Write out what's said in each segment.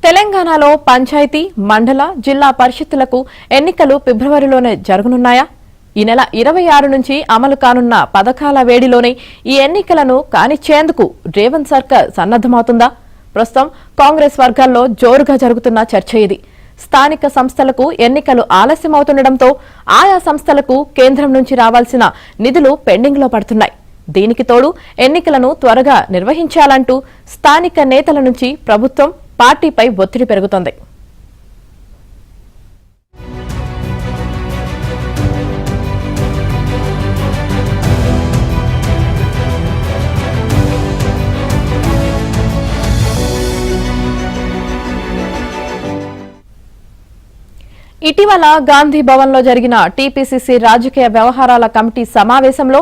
తెలంగాణలో పంచాయతీ, మండల, జిల్లా పరిషత్తులకు ఎన్నికలు ఫిబ్రవరిలోనే జరగనున్నాయా? ఈ నెల 26 నుంచి అమలు కానున్న పథకాల వేడిలోనే ఈ ఎన్నికలను కానిచ్చేందుకు రేవంత్ సర్కార్ సన్నద్దమవుతుందా? ప్రస్తుతం కాంగ్రెస్ వర్గాల్లో జోరుగా జరుగుతున్న చర్చ ఇది. స్థానిక సంస్థలకు ఎన్నికలు ఆలస్యమవుతుండటంతో ఆయా సంస్థలకు కేంద్రం నుంచి రావాల్సిన నిధులు పెండింగ్లో పడుతున్నాయి. దీనికి తోడు ఎన్నికలను త్వరగా నిర్వహించాలంటూ స్థానిక నేతల నుంచి ప్రభుత్వం, పార్టీపై ఒత్తిడి పెరుగుతోంది. ఇటీవల గాంధీ భవన్లో జరిగిన టీపీసీసీ రాజకీయ వ్యవహారాల కమిటీ సమావేశంలో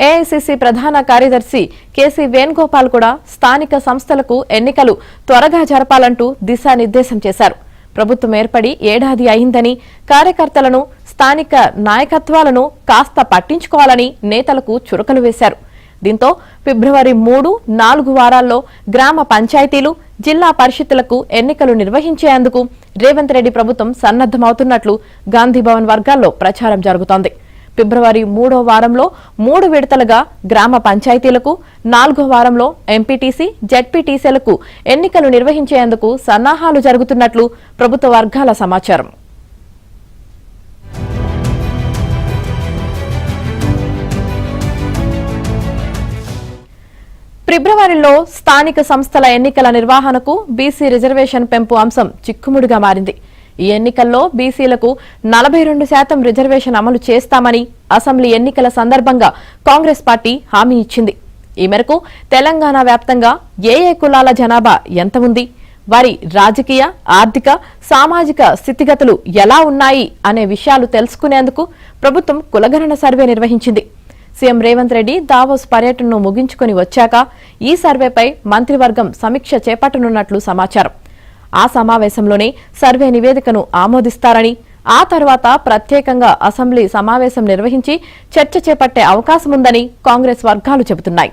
ఏఐసీసీ ప్రధాన కార్యదర్శి కేసీ వేణుగోపాల్ కూడా స్థానిక సంస్థలకు ఎన్నికలు త్వరగా జరపాలంటూ దిశానిర్దేశం చేశారు. ప్రభుత్వం ఏర్పడి ఏడాది అయిందని, కార్యకర్తలను, స్థానిక నాయకత్వాలను కాస్త పట్టించుకోవాలని నేతలకు చురకలు వేశారు. దీంతో ఫిబ్రవరి 3, 4 వారాల్లో గ్రామ పంచాయతీలు, జిల్లా పరిషత్తులకు ఎన్నికలు నిర్వహించేందుకు రేవంత్ రెడ్డి ప్రభుత్వం సన్నద్దమవుతున్నట్లు గాంధీభవన్ వర్గాల్లో ప్రచారం జరుగుతోంది. ఫిబ్రవరి 3వ వారంలో 3 విడతలుగా గ్రామ పంచాయతీలకు, 4వ వారంలో ఎంపీటీసీ, జెడ్పీటీసీలకు ఎన్నికలు నిర్వహించేందుకు సన్నాహాలు జరుగుతున్నట్లు ప్రభుత్వ వర్గాల సమాచారం. ఫిబ్రవరిలో స్థానిక సంస్థల ఎన్నికల నిర్వహణకు బీసీ రిజర్వేషన్ పెంపు అంశం చిక్కుముడిగా మారింది. ఈ ఎన్నికల్లో బీసీలకు 42% రిజర్వేషన్ అమలు చేస్తామని అసెంబ్లీ ఎన్నికల సందర్భంగా కాంగ్రెస్ పార్టీ హామీ ఇచ్చింది. ఈ మేరకు తెలంగాణ వ్యాప్తంగా ఏ కులాల జనాభా ఎంత ఉంది, వారి రాజకీయ, ఆర్థిక, సామాజిక స్థితిగతులు ఎలా ఉన్నాయి అనే విషయాలు తెలుసుకునేందుకు ప్రభుత్వం కులగణన సర్వే నిర్వహించింది. సీఎం రేవంత్ రెడ్డి దావోస్ పర్యటనను ముగించుకుని వచ్చాక ఈ సర్వేపై మంత్రివర్గం సమీక్ష చేపట్టనున్నట్లు సమాచారం. ఆ సమావేశంలోనే సర్వే నివేదికను ఆమోదిస్తారని, ఆ తర్వాత ప్రత్యేకంగా అసెంబ్లీ సమావేశం నిర్వహించి చర్చ చేపట్టే అవకాశముందని కాంగ్రెస్ వర్గాలు చెబుతున్నాయి.